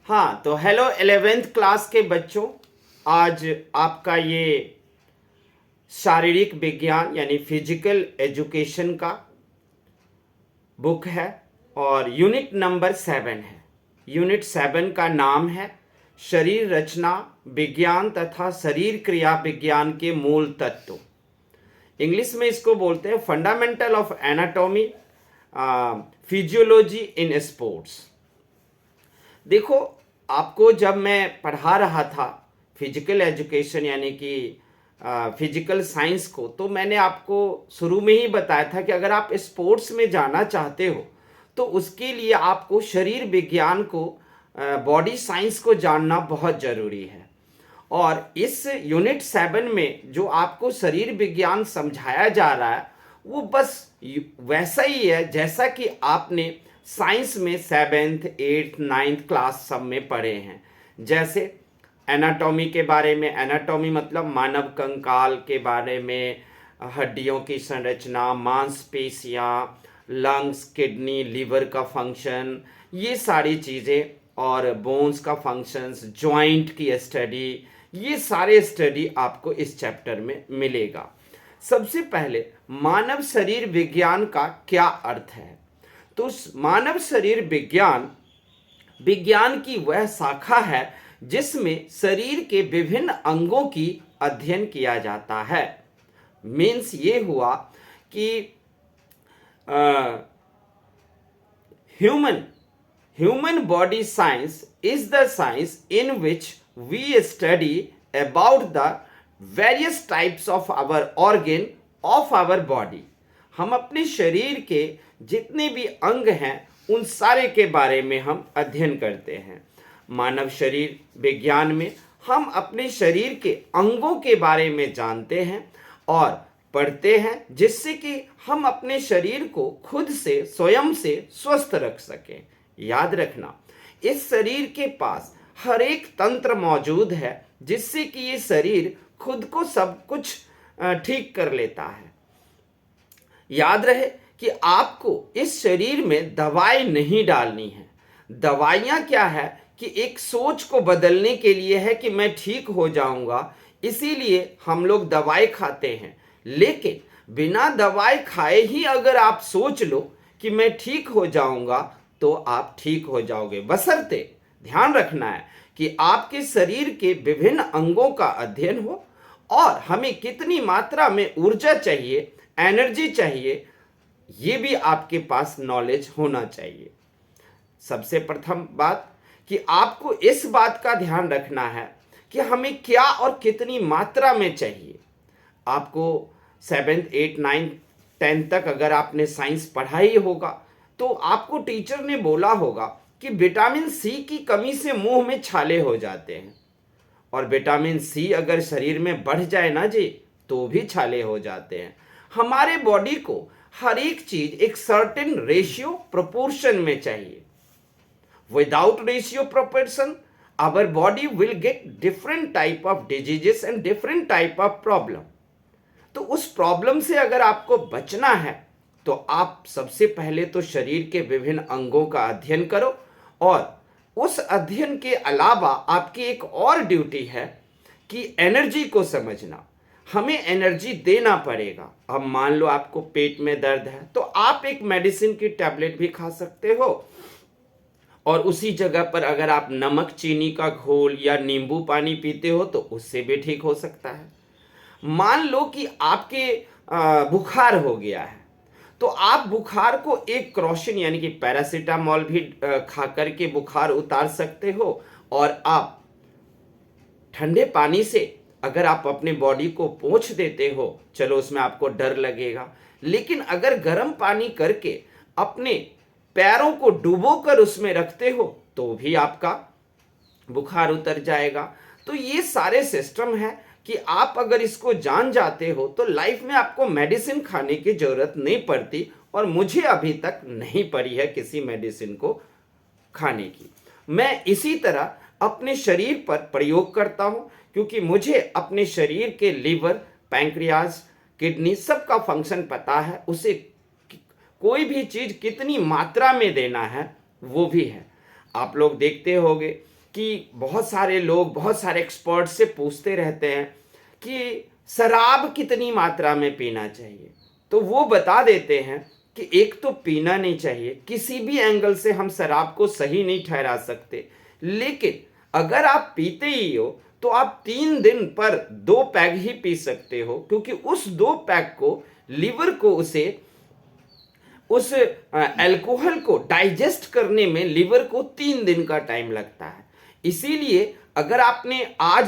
हाँ, तो hello 11th class के बच्चों। आज आपका ये शारीरिक विज्ञान यानी फिजिकल एजुकेशन का बुक है और यूनिट नंबर 7 है। यूनिट 7 का नाम है शरीर रचना विज्ञान तथा शरीर क्रिया विज्ञान के मूल तत्व। इंग्लिश में इसको बोलते हैं fundamental of anatomy physiology in sports. देखो, आपको जब मैं पढ़ा रहा था फिजिकल एजुकेशन यानी कि फिजिकल साइंस को, तो मैंने आपको शुरू में ही बताया था कि अगर आप स्पोर्ट्स में जाना चाहते हो तो उसके लिए आपको शरीर विज्ञान को बॉडी साइंस को जानना बहुत ज़रूरी है। और इस यूनिट 7 में जो आपको शरीर विज्ञान समझाया जा रहा है वो बस वैसा ही है जैसा कि आपने साइंस में 7th 8th 9th क्लास सब में पढ़े हैं। जैसे एनाटॉमी के बारे में, एनाटॉमी मतलब मानव कंकाल के बारे में, हड्डियों की संरचना, मांसपेशियाँ, लंग्स, किडनी, लीवर का फंक्शन, ये सारी चीज़ें, और बोन्स का फंक्शंस, जॉइंट की स्टडी, ये सारे स्टडी आपको इस चैप्टर में मिलेगा। सबसे पहले मानव शरीर विज्ञान का क्या अर्थ है? तो मानव शरीर विज्ञान विज्ञान की वह शाखा है जिसमें शरीर के विभिन्न अंगों की अध्ययन किया जाता है। मीन्स ये हुआ कि human body science is the science in which we study about the various types of our organ of our body. हम अपने शरीर के जितने भी अंग हैं उन सारे के बारे में हम अध्ययन करते हैं। मानव शरीर विज्ञान में हम अपने शरीर के अंगों के बारे में जानते हैं और पढ़ते हैं, जिससे कि हम अपने शरीर को खुद से स्वयं से स्वस्थ रख सकें। याद रखना, इस शरीर के पास हर एक तंत्र मौजूद है जिससे कि ये शरीर खुद को सब कुछ ठीक कर लेता है। याद रहे कि आपको इस शरीर में दवाई नहीं डालनी है। दवाइयाँ क्या है कि एक सोच को बदलने के लिए है कि मैं ठीक हो जाऊंगा, इसीलिए हम लोग दवाई खाते हैं। लेकिन बिना दवाई खाए ही अगर आप सोच लो कि मैं ठीक हो जाऊंगा तो आप ठीक हो जाओगे, बशर्ते ध्यान रखना है कि आपके शरीर के विभिन्न अंगों का अध्ययन हो और हमें कितनी मात्रा में ऊर्जा चाहिए, एनर्जी चाहिए, ये भी आपके पास नॉलेज होना चाहिए। सबसे प्रथम बात कि आपको इस बात का ध्यान रखना है कि हमें क्या और कितनी मात्रा में चाहिए। आपको 7th 8th 9th 10th तक अगर आपने साइंस पढ़ा ही होगा तो आपको टीचर ने बोला होगा कि विटामिन सी की कमी से मुंह में छाले हो जाते हैं, और विटामिन सी अगर शरीर में बढ़ जाए ना जी तो भी छाले हो जाते हैं। हमारे बॉडी को हर एक चीज एक सर्टेन रेशियो प्रोपोर्शन में चाहिए। Without ratio proportion our body will get different type of diseases and different type of problem. तो उस प्रॉब्लम से अगर आपको बचना है तो आप सबसे पहले तो शरीर के विभिन्न अंगों का अध्ययन करो, और उस अध्ययन के अलावा आपकी एक और ड्यूटी है कि एनर्जी को समझना। हमें एनर्जी देना पड़ेगा। अब मान लो आपको पेट में दर्द है तो आप एक मेडिसिन की टैबलेट भी खा सकते हो, और उसी जगह पर अगर आप नमक चीनी का घोल या नींबू पानी पीते हो तो उससे भी ठीक हो सकता है। मान लो कि आपके बुखार हो गया है तो आप बुखार को एक क्रोसिन यानी कि पैरासीटामोल भी खा करके बुखार उतार सकते हो, और आप ठंडे पानी से अगर आप अपने बॉडी को पोंछ देते हो, चलो उसमें आपको डर लगेगा, लेकिन अगर गर्म पानी करके अपने पैरों को डुबोकर उसमें रखते हो तो भी आपका बुखार उतर जाएगा। तो ये सारे सिस्टम है कि आप अगर इसको जान जाते हो तो लाइफ में आपको मेडिसिन खाने की जरूरत नहीं पड़ती, और मुझे अभी तक नहीं पड़ी है किसी मेडिसिन को खाने की। मैं इसी तरह अपने शरीर पर प्रयोग करता हूं, क्योंकि मुझे अपने शरीर के लीवर, पैंक्रियाज, किडनी सबका फंक्शन पता है। उसे कोई भी चीज कितनी मात्रा में देना है वो भी है। आप लोग देखते होंगे कि बहुत सारे लोग बहुत सारे एक्सपर्ट से पूछते रहते हैं कि शराब कितनी मात्रा में पीना चाहिए, तो वो बता देते हैं कि एक तो पीना नहीं चाहिए, किसी भी एंगल से हम शराब को सही नहीं ठहरा सकते, लेकिन अगर आप पीते ही हो तो आप 3 दिन पर 2 पैग ही पी सकते हो, क्योंकि उस 2 पैग को लीवर को उस अल्कोहल को डाइजेस्ट करने में लीवर को 3 दिन का टाइम लगता है। इसीलिए अगर आपने आज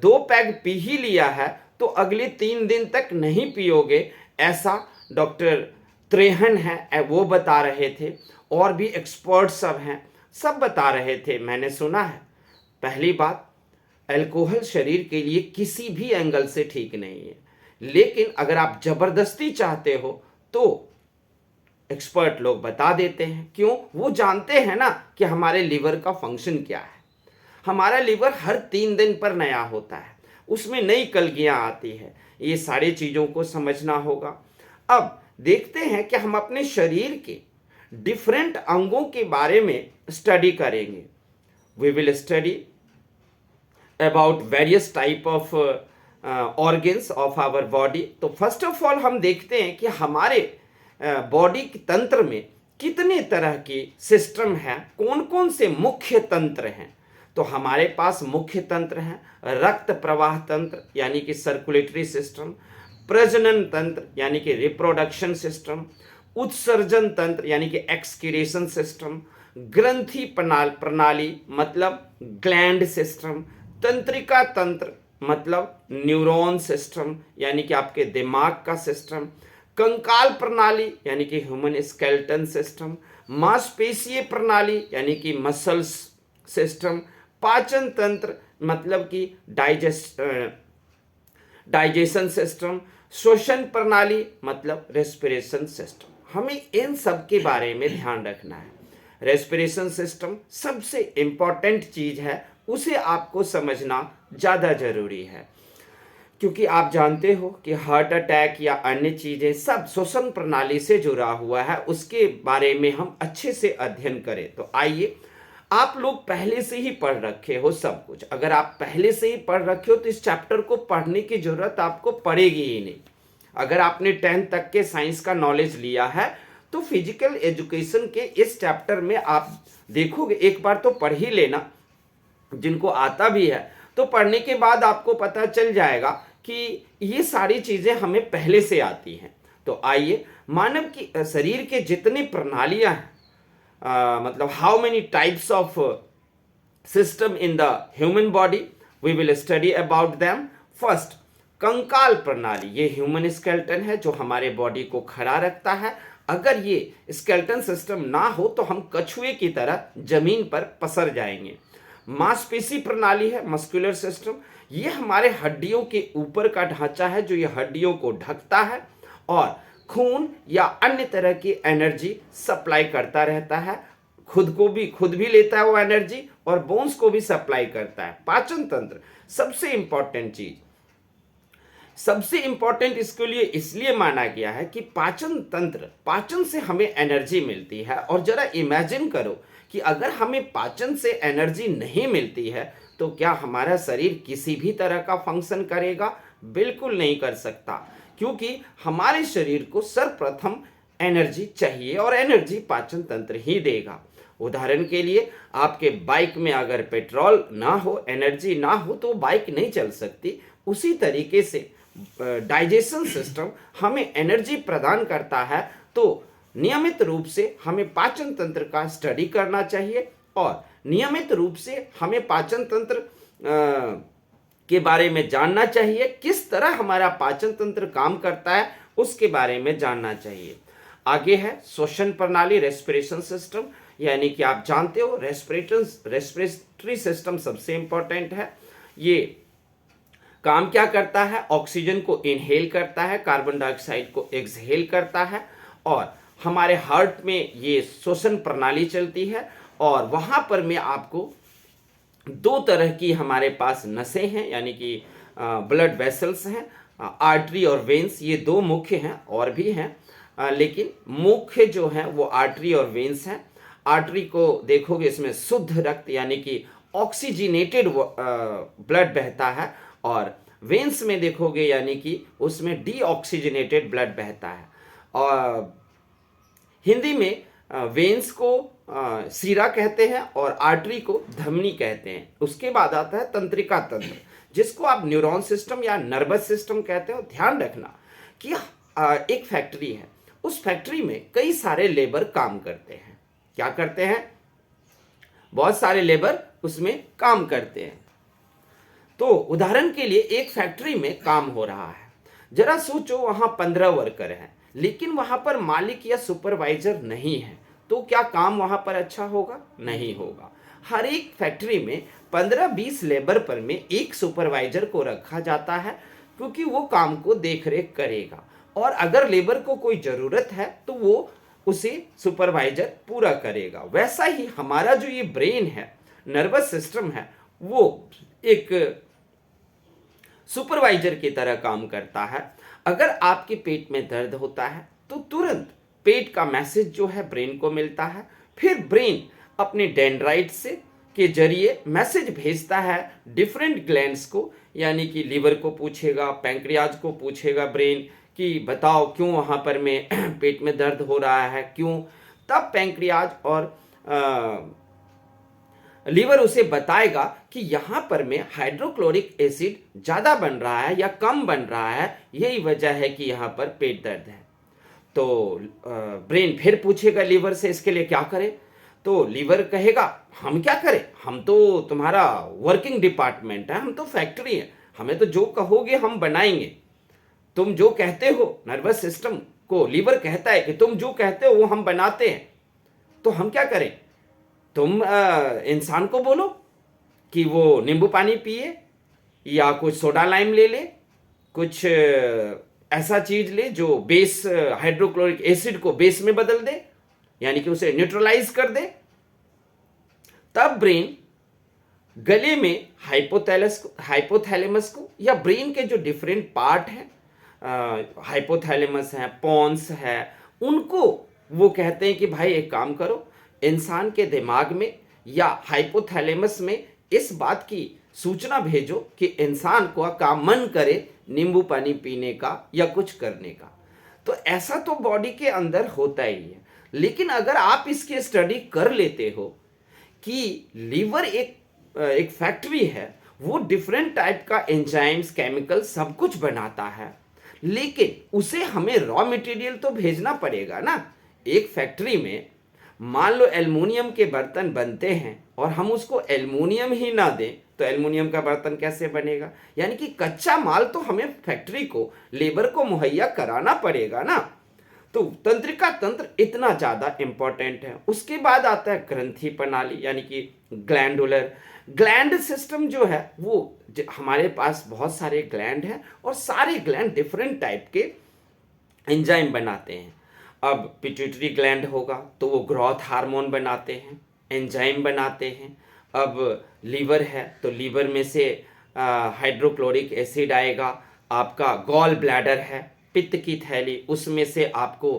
2 पैग पी ही लिया है तो अगले 3 दिन तक नहीं पियोगे, ऐसा डॉक्टर त्रेहन है वो बता रहे थे, और भी एक्सपर्ट सब हैं, सब बता रहे थे, मैंने सुना है। पहली बात, अल्कोहल शरीर के लिए किसी भी एंगल से ठीक नहीं है, लेकिन अगर आप जबरदस्ती चाहते हो तो एक्सपर्ट लोग बता देते हैं। क्यों? वो जानते हैं ना कि हमारे लिवर का फंक्शन क्या है। हमारा लिवर हर 3 दिन पर नया होता है, उसमें नई कलगियां आती है, ये सारी चीज़ों को समझना होगा। अब देखते हैं कि हम अपने शरीर के डिफरेंट अंगों के बारे में स्टडी करेंगे। We will study about various type of organs of our body. तो फर्स्ट ऑफ ऑल हम देखते हैं कि हमारे बॉडी के तंत्र में कितने तरह के सिस्टम हैं, कौन कौन से मुख्य तंत्र हैं। तो हमारे पास मुख्य तंत्र हैं रक्त प्रवाह तंत्र यानी कि सर्कुलेटरी सिस्टम, प्रजनन तंत्र यानी कि रिप्रोडक्शन सिस्टम, उत्सर्जन तंत्र यानी कि एक्सक्रीशन सिस्टम, ग्रंथि प्रणाली मतलब ग्लैंड सिस्टम, तंत्रिका तंत्र मतलब न्यूरॉन सिस्टम यानी कि आपके दिमाग का सिस्टम, कंकाल प्रणाली यानी कि ह्यूमन स्केलेटन सिस्टम, मांसपेशीय प्रणाली यानी कि मसल्स सिस्टम, पाचन तंत्र मतलब कि डाइजेशन सिस्टम, श्वसन प्रणाली मतलब रेस्पिरेशन सिस्टम। हमें इन सब के बारे में ध्यान रखना है। रेस्पिरेशन सिस्टम सबसे इम्पॉर्टेंट चीज है, उसे आपको समझना ज़्यादा जरूरी है, क्योंकि आप जानते हो कि हार्ट अटैक या अन्य चीज़ें सब श्वसन प्रणाली से जुड़ा हुआ है। उसके बारे में हम अच्छे से अध्ययन करें। तो आइए, आप लोग पहले से ही पढ़ रखे हो सब कुछ। अगर आप पहले से ही पढ़ रखे हो तो इस चैप्टर को पढ़ने की जरूरत आपको पड़ेगी ही नहीं। अगर आपने 10th तक के साइंस का नॉलेज लिया है तो फिजिकल एजुकेशन के इस चैप्टर में आप देखोगे, एक बार तो पढ़ ही लेना, जिनको आता भी है तो पढ़ने के बाद आपको पता चल जाएगा कि ये सारी चीजें हमें पहले से आती हैं। तो आइए, मानव की शरीर के जितने प्रणालियां हैं, मतलब how many types of system in the human body, we will study about them. First, कंकाल प्रणाली, ये ह्यूमन स्केलेटन है जो हमारे बॉडी को खड़ा रखता है। अगर ये स्केलेटन सिस्टम ना हो तो हम कछुए की तरह जमीन पर पसर जाएंगे। मांसपेशी प्रणाली है, मस्कुलर सिस्टम, ये हमारे हड्डियों के ऊपर का ढांचा है जो ये हड्डियों को ढकता है और खून या अन्य तरह की एनर्जी सप्लाई करता रहता है। खुद भी लेता है वो एनर्जी और बोन्स को भी सप्लाई करता है। पाचन तंत्र सबसे इंपॉर्टेंट चीज, सबसे इंपॉर्टेंट इसके लिए इसलिए माना गया है कि पाचन तंत्र, पाचन से हमें एनर्जी मिलती है। और जरा इमेजिन करो कि अगर हमें पाचन से एनर्जी नहीं मिलती है तो क्या हमारा शरीर किसी भी तरह का फंक्शन करेगा? बिल्कुल नहीं कर सकता, क्योंकि हमारे शरीर को सर्वप्रथम एनर्जी चाहिए और एनर्जी पाचन तंत्र ही देगा। उदाहरण के लिए, आपके बाइक में अगर पेट्रोल ना हो, एनर्जी ना हो तो बाइक नहीं चल सकती। उसी तरीके से डाइजेशन सिस्टम हमें एनर्जी प्रदान करता है। तो नियमित रूप से हमें पाचन तंत्र का स्टडी करना चाहिए और नियमित रूप से हमें पाचन तंत्र के बारे में जानना चाहिए। किस तरह हमारा पाचन तंत्र काम करता है उसके बारे में जानना चाहिए। आगे है श्वसन प्रणाली, रेस्पिरेशन सिस्टम, यानी कि आप जानते हो रेस्पिरेटरी सिस्टम सबसे इंपॉर्टेंट है। ये काम क्या करता है? ऑक्सीजन को इनहेल करता है, कार्बन डाइऑक्साइड को एक्सहेल करता है। और हमारे हार्ट में ये श्वसन प्रणाली चलती है और वहां पर मैं आपको 2 तरह की हमारे पास नसें हैं, यानी कि ब्लड वेसल्स हैं, आर्टरी और वेन्स, ये 2 मुख्य हैं, और भी हैं लेकिन मुख्य जो हैं वो आर्टरी और वेन्स हैं। आर्टरी को देखोगे इसमें शुद्ध रक्त यानी कि ऑक्सीजनेटेड ब्लड बहता है, और वेन्स में देखोगे यानी कि उसमें डीऑक्सीजनेटेड ब्लड बहता है। और हिंदी में वेन्स को सीरा कहते हैं और आर्टरी को धमनी कहते हैं। उसके बाद आता है तंत्रिका तंत्र, जिसको आप न्यूरॉन सिस्टम या नर्वस सिस्टम कहते हो। ध्यान रखना कि एक फैक्ट्री है, उस फैक्ट्री में कई सारे लेबर काम करते हैं। क्या करते हैं? बहुत सारे लेबर उसमें काम करते हैं। तो उदाहरण के लिए एक फैक्ट्री में काम हो रहा है, जरा सोचो वहां 15 वर्कर हैं, लेकिन वहां पर मालिक या सुपरवाइजर नहीं है, तो क्या काम वहां पर अच्छा होगा? नहीं होगा। हर एक फैक्ट्री में 15-20 लेबर पर में एक सुपरवाइजर को रखा जाता है, क्योंकि वो काम को देख रेख करेगा, और अगर लेबर को कोई जरूरत है तो वो उसे सुपरवाइजर पूरा करेगा। वैसा ही हमारा जो ये ब्रेन है, नर्वस सिस्टम है, वो एक सुपरवाइजर की तरह काम करता है। अगर आपके पेट में दर्द होता है तो तुरंत पेट का मैसेज जो है ब्रेन को मिलता है, फिर ब्रेन अपने डेंड्राइट से के जरिए मैसेज भेजता है डिफरेंट ग्लैंड्स को, यानी कि लीवर को पूछेगा, पैंक्रियाज को पूछेगा ब्रेन कि बताओ क्यों वहाँ पर में पेट में दर्द हो रहा है, क्यों। तब पैंक्रियाज और लीवर उसे बताएगा कि यहाँ पर में हाइड्रोक्लोरिक एसिड ज़्यादा बन रहा है या कम बन रहा है, यही वजह है कि यहाँ पर पेट दर्द है। तो ब्रेन फिर पूछेगा लीवर से इसके लिए क्या करें, तो लीवर कहेगा हम क्या करें, हम तो तुम्हारा वर्किंग डिपार्टमेंट है, हम तो फैक्ट्री है, हमें तो जो कहोगे हम बनाएंगे, तुम जो कहते हो। नर्वस सिस्टम को लीवर कहता है कि तुम जो कहते हो वो हम बनाते हैं, तो हम क्या करें, तुम इंसान को बोलो कि वो नींबू पानी पिए या कुछ सोडा लाइम ले ले, कुछ ऐसा चीज ले जो बेस हाइड्रोक्लोरिक एसिड को बेस में बदल दे, यानी कि उसे न्यूट्रलाइज कर दे। तब ब्रेन गले में हाइपोथैलेमस को या ब्रेन के जो डिफरेंट पार्ट हैं, हाइपोथैलेमस है, पॉन्स है, उनको वो कहते हैं कि भाई एक काम करो, इंसान के दिमाग में या हाइपोथैलेमस में इस बात की सूचना भेजो कि इंसान का मन करे नींबू पानी पीने का या कुछ करने का। तो ऐसा तो बॉडी के अंदर होता ही है। लेकिन अगर आप इसकी स्टडी कर लेते हो कि लीवर एक फैक्ट्री है, वो डिफरेंट टाइप का एंजाइम्स, केमिकल सब कुछ बनाता है, लेकिन उसे हमें रॉ मटेरियल तो भेजना पड़ेगा ना। एक फैक्ट्री में मान लो एल्युमिनियम के बर्तन बनते हैं और हम उसको एल्युमिनियम ही ना दें तो एल्युमिनियम का बर्तन कैसे बनेगा? यानी कि कच्चा माल तो हमें फैक्ट्री को, लेबर को मुहैया कराना पड़ेगा ना। तो तंत्रिका तंत्र इतना ज़्यादा इंपॉर्टेंट है। उसके बाद आता है ग्रंथि प्रणाली, यानी कि ग्लैंड सिस्टम जो है, वो हमारे पास बहुत सारे ग्लैंड हैं और सारे ग्लैंड डिफरेंट टाइप के एंजाइम बनाते हैं। अब पिट्यूटरी ग्लैंड होगा तो वो ग्रोथ हार्मोन बनाते हैं, एंजाइम बनाते हैं। अब लीवर है तो लीवर में से हाइड्रोक्लोरिक एसिड आएगा। आपका गॉल ब्लैडर है, पित्त की थैली, उसमें से आपको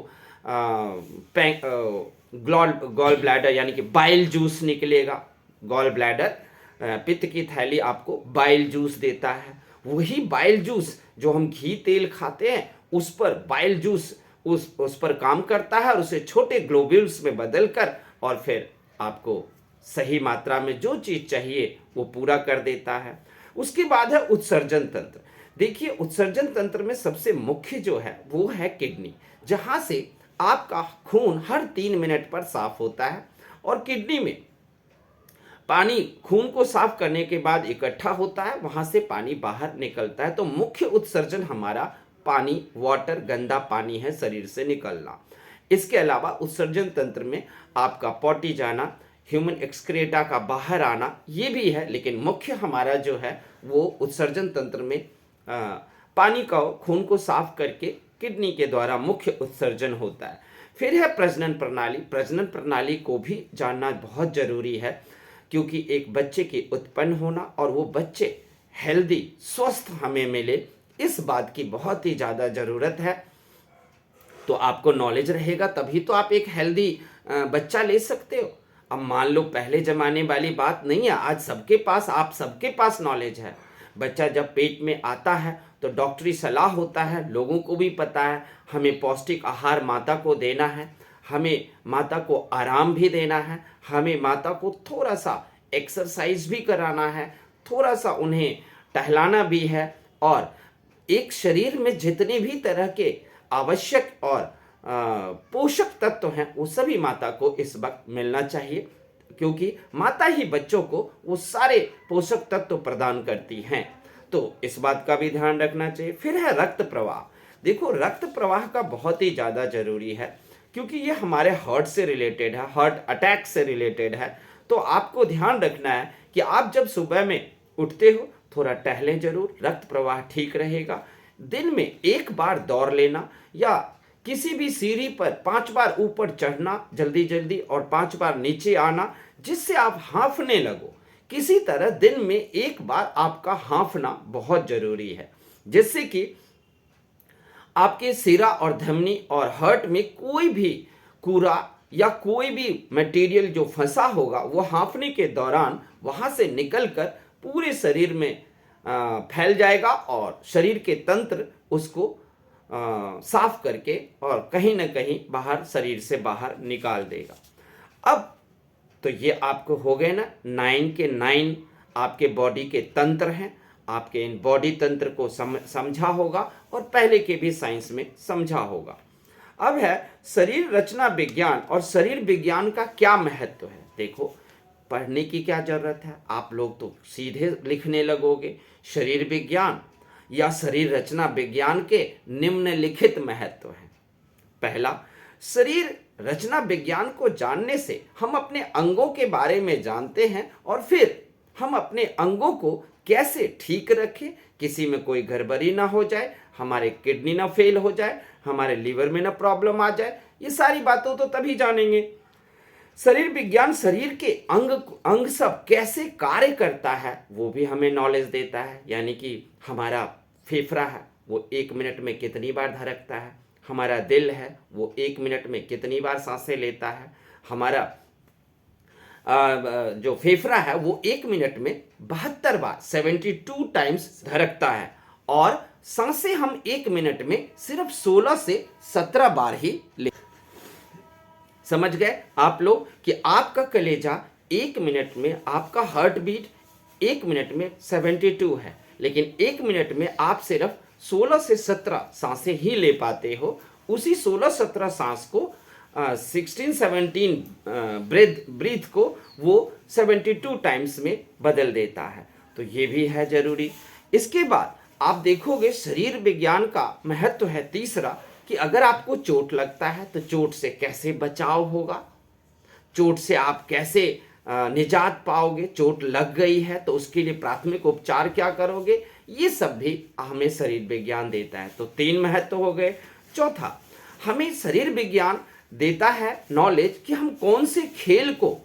गॉल ब्लैडर यानी कि बाइल जूस निकलेगा। गॉल ब्लैडर पित्त की थैली आपको बाइल जूस देता है। वही बाइल जूस जो हम घी तेल खाते हैं, उस पर बाइल जूस उस पर काम करता है और उसे छोटे ग्लोब्यूल्स में बदलकर और फिर आपको सही मात्रा में जो चीज़ चाहिए वो पूरा कर देता है। उसके बाद है उत्सर्जन तंत्र। देखिए, उत्सर्जन तंत्र में सबसे मुख्य जो है वो है किडनी, जहाँ से आपका खून हर 3 मिनट पर साफ होता है और किडनी में पानी खून को साफ करने के बाद इकट्ठा होता है, वहाँ से पानी बाहर निकलता है। तो मुख्य उत्सर्जन हमारा पानी, वाटर, गंदा पानी है शरीर से निकलना। इसके अलावा उत्सर्जन तंत्र में आपका पॉटी जाना, ह्यूमन एक्सक्रेटा का बाहर आना, ये भी है, लेकिन मुख्य हमारा जो है वो उत्सर्जन तंत्र में पानी का, खून को साफ करके किडनी के द्वारा मुख्य उत्सर्जन होता है। फिर है प्रजनन प्रणाली। प्रजनन प्रणाली को भी जानना बहुत जरूरी है, क्योंकि एक बच्चे के उत्पन्न होना और वो बच्चे हेल्दी, स्वस्थ हमें मिले, इस बात की बहुत ही ज़्यादा ज़रूरत है। तो आपको नॉलेज रहेगा तभी तो आप एक हेल्दी बच्चा ले सकते हो। अब मान लो पहले जमाने वाली बात नहीं है, आज सबके पास, आप सबके पास नॉलेज है। बच्चा जब पेट में आता है तो डॉक्टरी सलाह होता है, लोगों को भी पता है हमें पौष्टिक आहार माता को देना है, हमें माता को आराम भी देना है, हमें माता को थोड़ा सा एक्सरसाइज भी कराना है, थोड़ा सा उन्हें टहलाना भी है, और एक शरीर में जितने भी तरह के आवश्यक और पोषक तत्व हैं वो सभी माता को इस वक्त मिलना चाहिए, क्योंकि माता ही बच्चों को वो सारे पोषक तत्व प्रदान करती हैं। तो इस बात का भी ध्यान रखना चाहिए। फिर है रक्त प्रवाह। देखो, रक्त प्रवाह का बहुत ही ज़्यादा जरूरी है, क्योंकि ये हमारे हार्ट से रिलेटेड है, हार्ट अटैक से रिलेटेड है। तो आपको ध्यान रखना है कि आप जब सुबह में उठते हो थोड़ा टहलें जरूर, रक्त प्रवाह ठीक रहेगा। दिन में एक बार दौड़ लेना, या किसी भी सीढ़ी पर 5 बार ऊपर चढ़ना जल्दी जल्दी और 5 बार नीचे आना, जिससे आप हाँफने लगो। किसी तरह दिन में एक बार आपका हाँफना बहुत जरूरी है, जिससे कि आपके सिरा और धमनी और हार्ट में कोई भी कूड़ा या कोई भी मटेरियल जो फंसा होगा वो हाँफने के दौरान वहां से निकलकर पूरे शरीर में फैल जाएगा, और शरीर के तंत्र उसको साफ करके और कहीं ना कहीं बाहर, शरीर से बाहर निकाल देगा। अब तो ये आपको हो गए ना 9 के 9 आपके बॉडी के तंत्र हैं। आपके इन बॉडी तंत्र को समझा होगा और पहले के भी साइंस में समझा होगा। अब है शरीर रचना विज्ञान, और शरीर विज्ञान का क्या महत्व है। देखो, पढ़ने की क्या जरूरत है, आप लोग तो सीधे लिखने लगोगे। शरीर विज्ञान या शरीर रचना विज्ञान के निम्नलिखित महत्व हैं। पहला, शरीर रचना विज्ञान को जानने से हम अपने अंगों के बारे में जानते हैं, और फिर हम अपने अंगों को कैसे ठीक रखें, किसी में कोई गड़बड़ी ना हो जाए, हमारे किडनी ना फेल हो जाए, हमारे लीवर में ना प्रॉब्लम आ जाए। ये सारी बातों तो तभी जानेंगे। शरीर विज्ञान शरीर के अंग सब कैसे कार्य करता है वो भी हमें नॉलेज देता है। यानी कि हमारा फेफड़ा है वो 1 मिनट में कितनी बार धड़कता है, हमारा दिल है वो 1 मिनट में कितनी बार सांसें लेता है, हमारा जो फेफड़ा है वो 1 मिनट में 72 बार 72 टाइम्स धड़कता है, और सांसें हम 1 मिनट में सिर्फ 16 से 17 बार ही ले। समझ गए आप लोग कि आपका कलेजा 1 मिनट में, आपका हार्ट बीट 1 मिनट में 72 है, लेकिन 1 मिनट में आप सिर्फ 16 से 17 सांसें ही ले पाते हो। उसी 16-17 सांस को 16-17 ब्रीथ को वो 72 टाइम्स में बदल देता है। तो ये भी है जरूरी। इसके बाद आप देखोगे शरीर विज्ञान का महत्व है तीसरा, कि अगर आपको चोट लगता है तो चोट से कैसे बचाव होगा, चोट से आप कैसे निजात पाओगे, चोट लग गई है तो उसके लिए प्राथमिक उपचार क्या करोगे, ये सब भी हमें शरीर विज्ञान देता है। तो 3 महत्व हो गए। चौथा, हमें शरीर विज्ञान देता है नॉलेज कि हम कौन से खेल को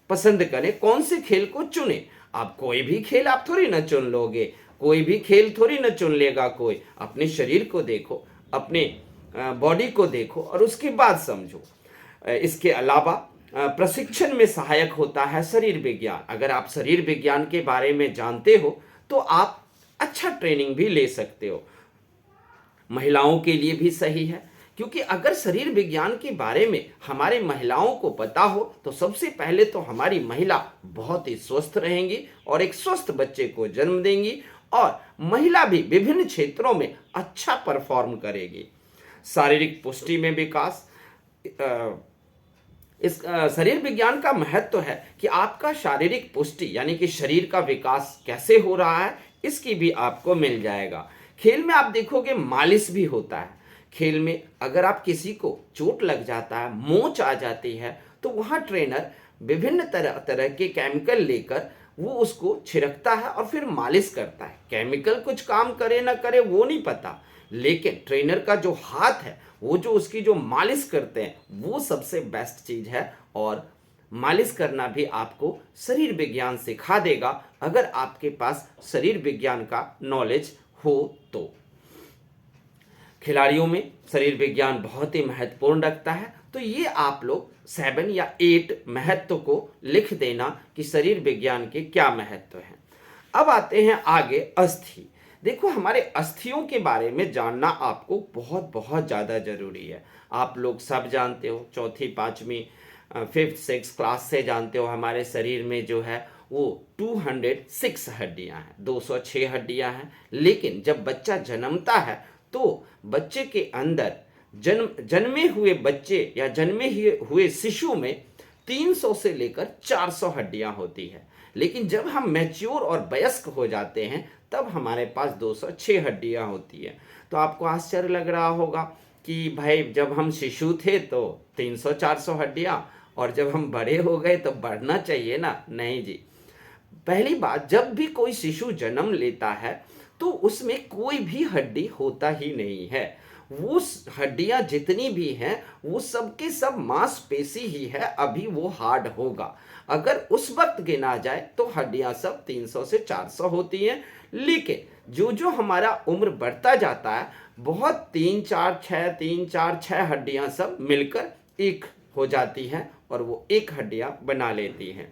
पसंद करें, कौन से खेल को चुने। आप कोई भी खेल आप थोड़ी ना चुन लोगे, कोई भी खेल थोड़ी ना चुन लेगा कोई। अपने शरीर को देखो, अपने बॉडी को देखो और उसके बाद समझो। इसके अलावा प्रशिक्षण में सहायक होता है शरीर विज्ञान। अगर आप शरीर विज्ञान के बारे में जानते हो तो आप अच्छा ट्रेनिंग भी ले सकते हो। महिलाओं के लिए भी सही है, क्योंकि अगर शरीर विज्ञान के बारे में हमारे महिलाओं को पता हो तो सबसे पहले तो हमारी महिला बहुत ही स्वस्थ रहेंगी और एक स्वस्थ बच्चे को जन्म देंगी, और महिला भी विभिन्न क्षेत्रों में अच्छा परफॉर्म करेगी। शारीरिक पुष्टि में विकास, इस शरीर विज्ञान का महत्व है कि आपका शारीरिक पुष्टि यानी कि शरीर का विकास कैसे हो रहा है, इसकी भी आपको मिल जाएगा। खेल में आप देखोगे मालिश भी होता है। खेल में अगर आप किसी को चोट लग जाता है, मोच आ जाती है, तो वहाँ ट्रेनर विभिन्न तरह के केमिकल लेकर वो उसको छिड़कता है और फिर मालिश करता है। केमिकल कुछ काम करे ना करे वो नहीं पता, लेकिन ट्रेनर का जो हाथ है, वो जो उसकी जो मालिश करते हैं, वो सबसे बेस्ट चीज है। और मालिश करना भी आपको शरीर विज्ञान सिखा देगा, अगर आपके पास शरीर विज्ञान का नॉलेज हो तो। खिलाड़ियों में शरीर विज्ञान बहुत ही महत्वपूर्ण रखता है। तो ये आप लोग 7 या 8 महत्व को लिख देना कि शरीर विज्ञान के क्या महत्व हैं। अब आते हैं आगे अस्थि। देखो, हमारे अस्थियों के बारे में जानना आपको बहुत बहुत ज़्यादा ज़रूरी है। आप लोग सब जानते हो, चौथी पाँचवीं फिफ्थ सिक्स क्लास से जानते हो, हमारे शरीर में जो है वो 206 हड्डियां हैं, 206 हड्डियां हैं। लेकिन जब बच्चा जन्मता है तो बच्चे के अंदर जन्मे हुए बच्चे या जन्मे हुए शिशु में 300 से लेकर 400 हड्डियां होती है। लेकिन जब हम मैच्योर और वयस्क हो जाते हैं तब हमारे पास 206 हड्डियां होती है। तो आपको आश्चर्य लग रहा होगा कि भाई जब हम शिशु थे तो 300-400 हड्डियां, और जब हम बड़े हो गए तो बढ़ना चाहिए ना। नहीं जी, पहली बात, जब भी कोई शिशु जन्म लेता है तो उसमें कोई भी हड्डी होता ही नहीं है। वो हड्डियां जितनी भी हैं वो सब के सब मांसपेशी ही है, अभी वो हार्ड होगा। अगर उस वक्त गिना जाए तो हड्डियां सब 300 से 400 होती हैं। लेकिन जो जो हमारा उम्र बढ़ता जाता है, बहुत 3-4-6 हड्डियां सब मिलकर एक हो जाती हैं और वो एक हड्डियां बना लेती हैं।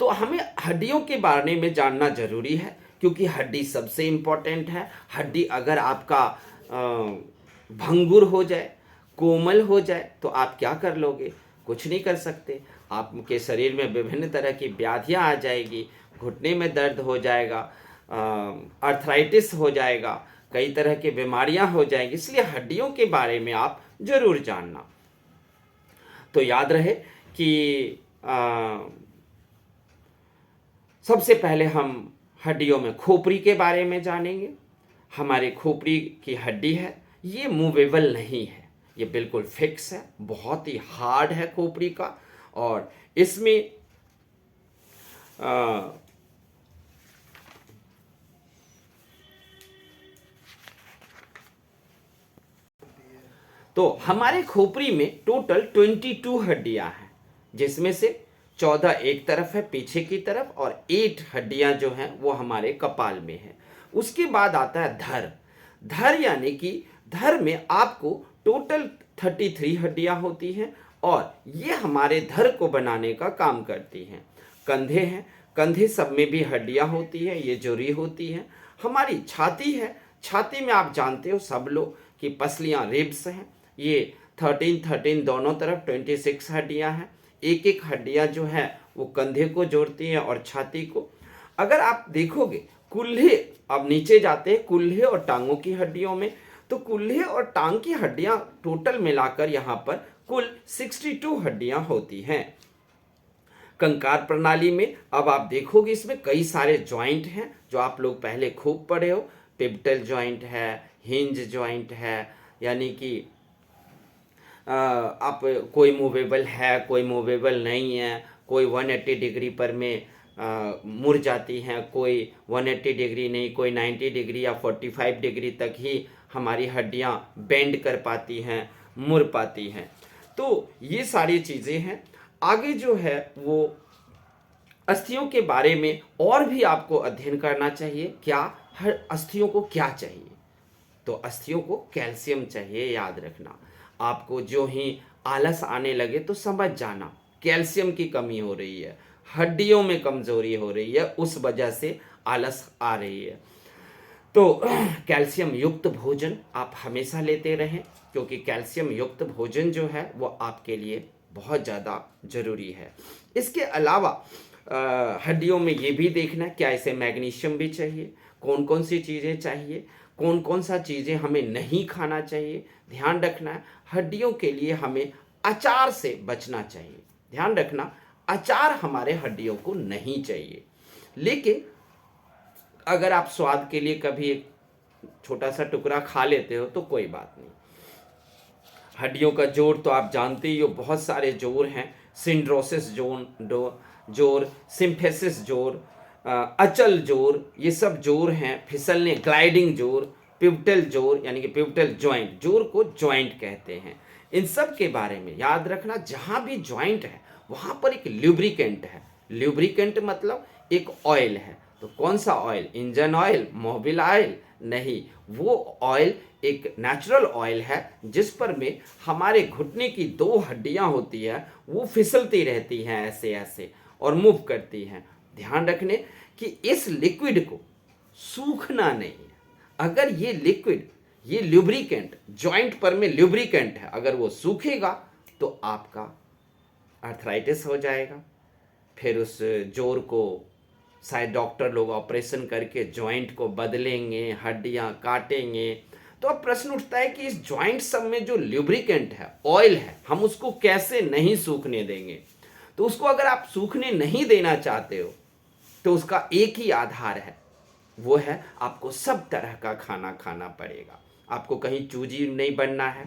तो हमें हड्डियों के बारे में जानना जरूरी है, क्योंकि हड्डी सबसे इम्पोर्टेंट है। हड्डी अगर आपका भंगुर हो जाए, कोमल हो जाए, तो आप क्या कर लोगे? कुछ नहीं कर सकते। आपके शरीर में विभिन्न तरह की व्याधियां आ जाएगी, घुटने में दर्द हो जाएगा, अर्थराइटिस हो जाएगा, कई तरह की बीमारियां हो जाएंगी। इसलिए हड्डियों के बारे में आप जरूर जानना। तो याद रहे कि सबसे पहले हम हड्डियों में खोपड़ी के बारे में जानेंगे। हमारे खोपड़ी की हड्डी है, ये मूवेबल नहीं है, ये बिल्कुल फिक्स है, बहुत ही हार्ड है खोपड़ी का। और इसमें तो हमारे खोपड़ी में टोटल 22 हड्डियां हैं, जिसमें से 14 एक तरफ है पीछे की तरफ, और 8 हड्डियां जो हैं वो हमारे कपाल में है। उसके बाद आता है धर। धर यानी कि धर में आपको टोटल 33 हड्डियां होती हैं, और ये हमारे धर को बनाने का काम करती हैं। कंधे हैं, कंधे सब में भी हड्डियां होती हैं, ये जोड़ी होती हैं। हमारी छाती है, छाती में आप जानते हो सब लोग कि पसलियां रिब्स हैं, ये 13 दोनों तरफ 26 हड्डियां हैं। एक एक हड्डियां जो है वो कंधे को जोड़ती हैं और छाती को। अगर आप देखोगे कुल्हे, अब नीचे जाते हैं कुल्हे और टांगों की हड्डियों में, तो कुल्हे और टांग की हड्डियां टोटल मिलाकर यहाँ पर कुल 62 हड्डियां होती हैं। कंकाल प्रणाली में अब आप देखोगे इसमें कई सारे जॉइंट हैं जो आप लोग पहले खूब पढ़े हो। पिवटल जॉइंट है, हिंज जॉइंट है, यानी कि आप कोई मूवेबल है, कोई मूवेबल नहीं है, कोई 180 डिग्री पर में मुड़ जाती हैं, कोई 180 डिग्री नहीं, कोई 90 डिग्री या 45 डिग्री तक ही हमारी हड्डियां बेंड कर पाती हैं, मुड़ पाती हैं। तो ये सारी चीज़ें हैं। आगे जो है वो अस्थियों के बारे में और भी आपको अध्ययन करना चाहिए। क्या हर अस्थियों को क्या चाहिए? तो अस्थियों को कैल्शियम चाहिए, याद रखना। आपको जो ही आलस आने लगे तो समझ जाना कैल्शियम की कमी हो रही है, हड्डियों में कमजोरी हो रही है, उस वजह से आलस आ रही है। तो कैल्शियम युक्त भोजन आप हमेशा लेते रहें, क्योंकि कैल्शियम युक्त भोजन जो है वो आपके लिए बहुत ज़्यादा ज़रूरी है। इसके अलावा हड्डियों में ये भी देखना क्या इसे मैग्नीशियम भी चाहिए, कौन कौन सी चीज़ें चाहिए, कौन कौन सा चीज़ें हमें नहीं खाना चाहिए। ध्यान रखना है हड्डियों के लिए हमें अचार से बचना चाहिए। ध्यान रखना अचार हमारे हड्डियों को नहीं चाहिए। लेकिन अगर आप स्वाद के लिए कभी एक छोटा सा टुकड़ा खा लेते हो तो कोई बात नहीं। हड्डियों का जोड़ तो आप जानते ही हो, बहुत सारे जोड़ हैं। सिंड्रोसिस जोड़, सिम्फेसिस जोड़, अचल जोड़, ये सब जोड़ हैं। फिसलने ग्लाइडिंग जोड़, पिवटल जोड़ यानी कि पिवटल जॉइंट, जोड़ को जॉइंट कहते हैं। इन सब के बारे में याद रखना, जहाँ भी जॉइंट है वहाँ पर एक ल्यूब्रिकेंट है। ल्यूब्रिकेंट मतलब एक ऑयल है, तो कौन सा oil? Engine oil, Mobil oil? नहीं, वो ऑयल एक नेचुरल ऑयल है जिस पर में हमारे घुटने की दो हड्डियां होती है, वो फिसलती रहती हैं ऐसे ऐसे और मूव करती हैं। ध्यान रखने कि इस लिक्विड को सूखना नहीं है। अगर ये लिक्विड, ये ल्यूब्रिकेंट, जॉइंट पर में ल्यूब्रिकेंट है, अगर वो सूखेगा तो आपका आर्थराइटिस हो जाएगा। फिर उस जोड़ को शायद डॉक्टर लोग ऑपरेशन करके जॉइंट को बदलेंगे, हड्डियां काटेंगे। तो अब प्रश्न उठता है कि इस जॉइंट सब में जो ल्यूब्रिकेंट है, ऑयल है, हम उसको कैसे नहीं सूखने देंगे? तो उसको अगर आप सूखने नहीं देना चाहते हो तो उसका एक ही आधार है, वो है आपको सब तरह का खाना खाना पड़ेगा। आपको कहीं चूजी नहीं बनना है,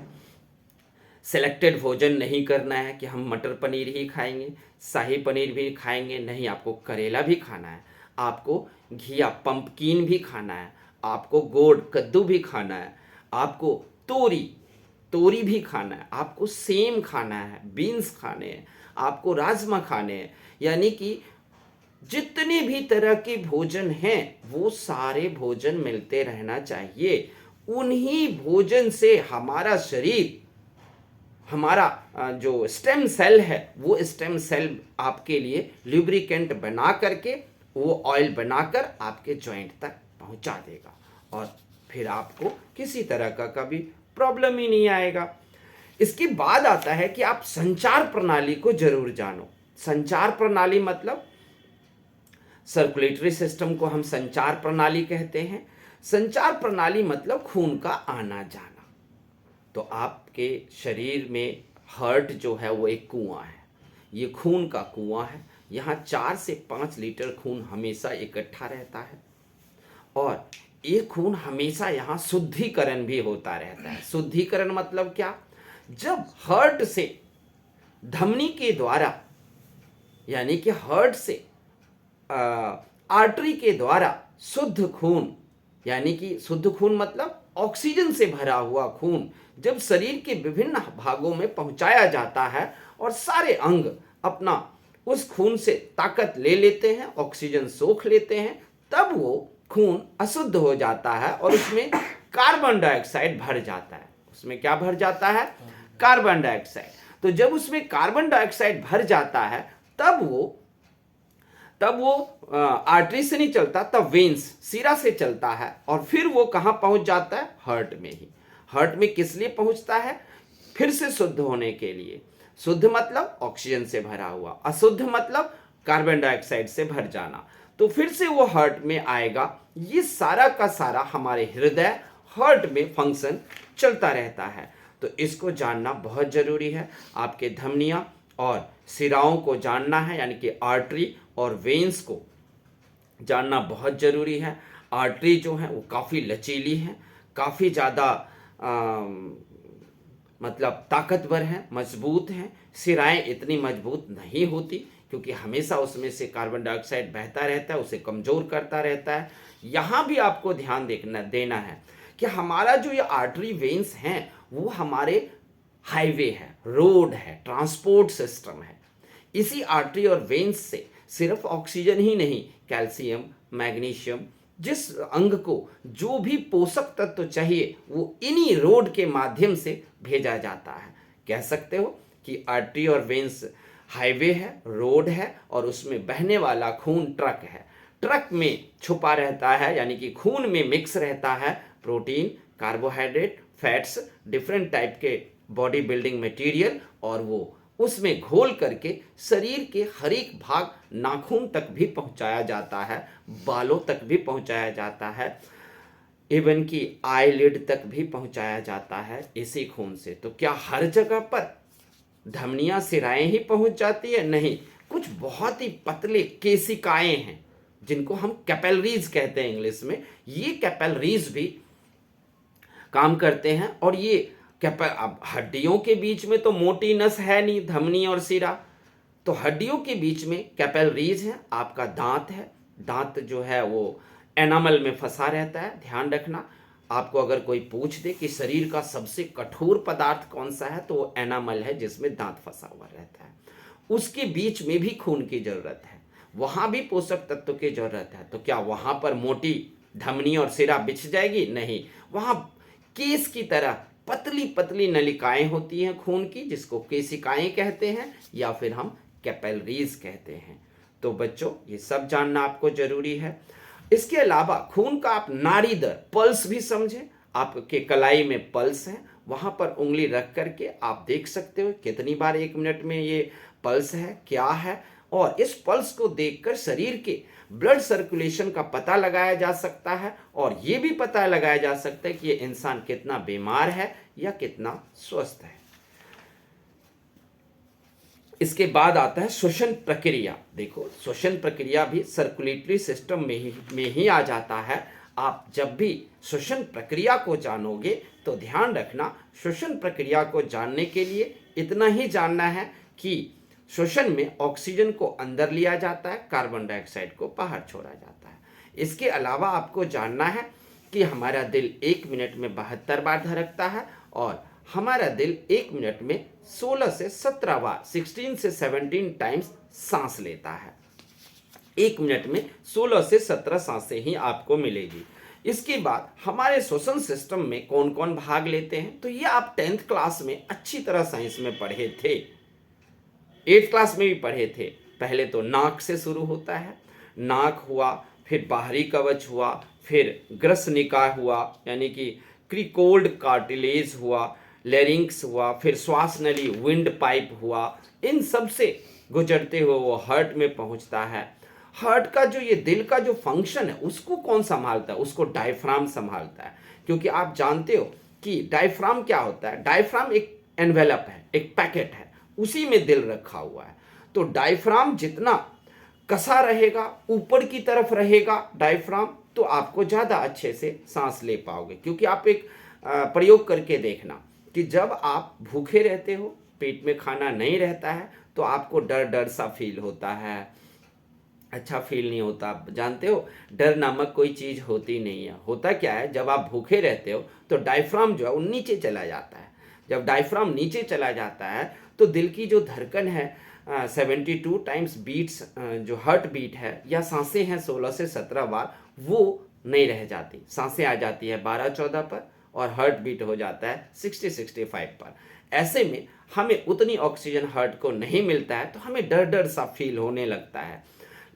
सिलेक्टेड भोजन नहीं करना है कि हम मटर पनीर ही खाएंगे, शाही पनीर भी खाएंगे, नहीं, आपको करेला भी खाना है, आपको घिया पंपकीन भी खाना है, आपको गोड़ कद्दू भी खाना है, आपको तोरी तोरी भी खाना है, आपको सेम खाना है, बीन्स खाने हैं, आपको राजमा खाने हैं। यानी कि जितने भी तरह के भोजन हैं वो सारे भोजन मिलते रहना चाहिए। उन्हीं भोजन से हमारा शरीर, हमारा जो स्टेम सेल है, वो स्टेम सेल आपके लिए लुब्रिकेंट बना करके, वो ऑयल बनाकर आपके जॉइंट तक पहुंचा देगा और फिर आपको किसी तरह का कभी प्रॉब्लम ही नहीं आएगा। इसके बाद आता है कि आप संचार प्रणाली को जरूर जानो। संचार प्रणाली मतलब सर्कुलेटरी सिस्टम को हम संचार प्रणाली कहते हैं। संचार प्रणाली मतलब खून का आना जाना। तो आपके शरीर में हार्ट जो है वो एक कुआं है, ये खून का कुआं है। यहाँ 4 से 5 लीटर खून हमेशा इकट्ठा रहता है और ये खून हमेशा यहाँ शुद्धिकरण भी होता रहता है। शुद्धिकरण मतलब क्या? जब हार्ट से धमनी के द्वारा, यानी कि हार्ट से आर्टरी के द्वारा शुद्ध खून, यानी कि शुद्ध खून मतलब ऑक्सीजन से भरा हुआ खून, जब शरीर के विभिन्न भागों में पहुंचाया जाता है और सारे अंग अपना उस खून से ताकत ले लेते हैं, ऑक्सीजन सोख लेते हैं, तब वो खून अशुद्ध हो जाता है और उसमें कार्बन डाइऑक्साइड भर जाता है। उसमें क्या भर जाता है? Carbon dioxide. तो जब उसमें कार्बन डाइऑक्साइड भर जाता है तब वो आर्टरी से नहीं चलता, तब वेन्स, सिरा से चलता है और फिर वो कहाँ पहुंच जाता है? हार्ट में ही। हार्ट में किस लिए पहुंचता है? फिर से शुद्ध होने के लिए। शुद्ध मतलब ऑक्सीजन से भरा हुआ, अशुद्ध मतलब कार्बन डाइऑक्साइड से भर जाना। तो फिर से वो हार्ट में आएगा। ये सारा का सारा हमारे हृदय, हार्ट में फंक्शन चलता रहता है। तो इसको जानना बहुत जरूरी है। आपके धमनियां और सिराओं को जानना है, यानी कि आर्टरी और वेन्स को जानना बहुत जरूरी है। आर्टरी जो है वो काफ़ी लचीली है, काफ़ी ज़्यादा मतलब ताकतवर हैं, मजबूत हैं। सिराएं इतनी मजबूत नहीं होती क्योंकि हमेशा उसमें से कार्बन डाइऑक्साइड बहता रहता है, उसे कमज़ोर करता रहता है। यहाँ भी आपको ध्यान देना है कि हमारा जो ये आर्टरी वेन्स हैं वो हमारे हाईवे है, रोड है, ट्रांसपोर्ट सिस्टम है। इसी आर्टरी और वेन्स से सिर्फ ऑक्सीजन ही नहीं, कैल्शियम, मैग्नीशियम, जिस अंग को जो भी पोषक तत्व चाहिए वो इन्हीं रोड के माध्यम से भेजा जाता है। कह सकते हो कि आर्टरी और वेन्स हाईवे है, रोड है और उसमें बहने वाला खून ट्रक है। ट्रक में छुपा रहता है, यानी कि खून में मिक्स रहता है protein, carbohydrate, fats, different type के बॉडी बिल्डिंग मटेरियल, और वो उसमें घोल करके शरीर के हर एक भाग, नाखून तक भी पहुंचाया जाता है, बालों तक भी पहुंचाया जाता है, इवन की आईलिड तक भी पहुंचाया जाता है इसी खून से। तो क्या हर जगह पर धमनियां, सिराएं ही पहुंच जाती है? नहीं, कुछ बहुत ही पतले केशिकाएं हैं जिनको हम कैपिलरीज कहते हैं इंग्लिश में। ये कैपिलरीज भी काम करते हैं और ये अब हड्डियों के बीच में तो मोटी नस है नहीं, धमनी और सिरा, तो हड्डियों के बीच में कैपिलरीज है। आपका दांत है, दांत जो है वो एनामल में फंसा रहता है। ध्यान रखना, आपको अगर कोई पूछ दे कि शरीर का सबसे कठोर पदार्थ कौन सा है तो वो एनामल है, जिसमें दांत फंसा हुआ रहता है। उसके बीच में भी खून की जरूरत है। वहाँ भी पोषक तत्व की जरूरत है। तो क्या वहाँ पर मोटी धमनी और सिरा बिछ जाएगी? नहीं, वहाँ केस की तरह पतली पतली नलिकाएं होती हैं खून की, जिसको केशिकाएं कहते हैं या फिर हम कैपिलरीज कहते हैं। तो बच्चों, ये सब जानना आपको जरूरी है। इसके अलावा खून का आप नाड़ी दर, पल्स भी समझें। आपके कलाई में पल्स है, वहां पर उंगली रख करके आप देख सकते हो कितनी बार 1 मिनट में ये पल्स है, क्या है। और इस पल्स को देखकर शरीर के ब्लड सर्कुलेशन का पता लगाया जा सकता है और ये भी पता लगाया जा सकता है कि ये इंसान कितना बीमार है या कितना स्वस्थ है। इसके बाद आता है श्वसन प्रक्रिया। देखो, श्वसन प्रक्रिया भी सर्कुलेटरी सिस्टम में ही आ जाता है। आप जब भी श्वसन प्रक्रिया को जानोगे तो ध्यान रखना, श्वसन प्रक्रिया को जानने के लिए इतना ही जानना है कि श्वसन में ऑक्सीजन को अंदर लिया जाता है, कार्बन डाइऑक्साइड को बाहर छोड़ा जाता है। इसके अलावा आपको जानना है कि हमारा दिल 1 मिनट में 72 बार धड़कता है और हमारा दिल 1 मिनट में 16 से 17 बार, 16 से 17 टाइम्स सांस लेता है। 1 मिनट में 16 से 17 सांसें ही आपको मिलेगी। इसके बाद हमारे श्वसन सिस्टम में कौन कौन भाग लेते हैं, तो ये आप 10th क्लास में अच्छी तरह साइंस में पढ़े थे, 8th क्लास में भी पढ़े थे। पहले तो नाक से शुरू होता है, नाक हुआ, फिर बाहरी कवच हुआ, फिर ग्रसनिका हुआ यानी कि क्रिकोल्ड कार्टिलेज हुआ, लेरिंक्स हुआ, फिर श्वास नली विंड पाइप हुआ। इन सब से गुजरते हुए वो हार्ट में पहुंचता है। हार्ट का जो ये दिल का जो फंक्शन है उसको कौन संभालता है? उसको डायफ्राम संभालता है। क्योंकि आप जानते हो कि डायफ्राम क्या होता है? डायफ्राम एक एनवेलप है, एक पैकेट है, उसी में दिल रखा हुआ है। तो डायफ्राम जितना कसा रहेगा, ऊपर की तरफ रहेगा डायफ्राम, तो आपको ज़्यादा अच्छे से सांस ले पाओगे। क्योंकि आप एक प्रयोग करके देखना कि जब आप भूखे रहते हो, पेट में खाना नहीं रहता है, तो आपको डर डर सा फील होता है, अच्छा फील नहीं होता। जानते हो, डर नामक कोई चीज़ होती नहीं है। होता क्या है, जब आप भूखे रहते हो तो डायफ्राम जो है वो नीचे चला जाता है। जब डायफ्राम नीचे चला जाता है तो दिल की जो धड़कन है 72 टाइम्स बीट्स, जो हार्ट बीट है या सांसें हैं 16 से 17 बार, वो नहीं रह जाती। सांसें आ जाती है 12-14 पर और हार्ट बीट हो जाता है 60-65 पर। ऐसे में हमें उतनी ऑक्सीजन हार्ट को नहीं मिलता है, तो हमें डर डर सा फील होने लगता है,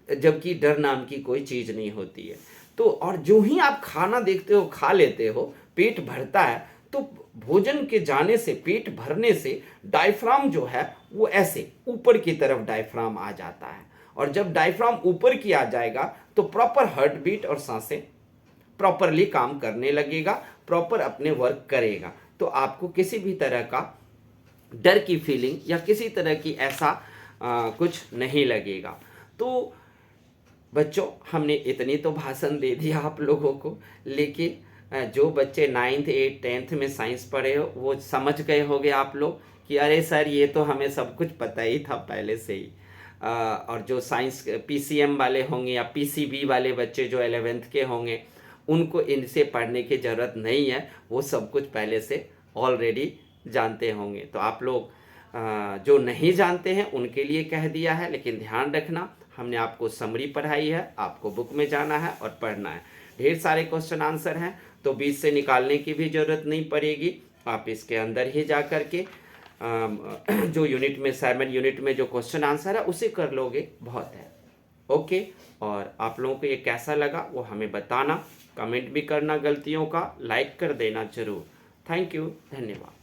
जबकि डर नाम की कोई चीज़ नहीं होती है। तो और जो ही आप खाना देखते हो, खा लेते हो, पेट भरता है, तो भोजन के जाने से, पेट भरने से डायफ्राम जो है वो ऐसे ऊपर की तरफ डायफ्राम आ जाता है। और जब डायफ्राम ऊपर की आ जाएगा तो प्रॉपर हार्ट बीट और सांसें प्रॉपरली काम करने लगेगा, प्रॉपर अपने वर्क करेगा। तो आपको किसी भी तरह का डर की फीलिंग या किसी तरह की ऐसा कुछ नहीं लगेगा। तो बच्चों, हमने इतनी तो भाषण दे दिया आप लोगों को, लेकिन जो बच्चे 9th 8th 10th में साइंस पढ़े हो वो समझ गए होंगे आप लोग कि अरे सर ये तो हमें सब कुछ पता ही था पहले से ही। और जो साइंस PCM वाले होंगे या PCB वाले बच्चे जो 11th के होंगे, उनको इनसे पढ़ने की ज़रूरत नहीं है, वो सब कुछ पहले से ऑलरेडी जानते होंगे। तो आप लोग जो नहीं जानते हैं उनके लिए कह दिया है, लेकिन ध्यान रखना, हमने आपको समरी पढ़ाई है, आपको बुक में जाना है और पढ़ना है। ढेर सारे क्वेश्चन आंसर हैं, तो बीच से निकालने की भी ज़रूरत नहीं पड़ेगी। आप इसके अंदर ही जा कर के जो यूनिट में, 7 यूनिट में जो क्वेश्चन आंसर है उसे कर लोगे, बहुत है। ओके, और आप लोगों को ये कैसा लगा वो हमें बताना, कमेंट भी करना, गलतियों का लाइक कर देना ज़रूर। थैंक यू, धन्यवाद।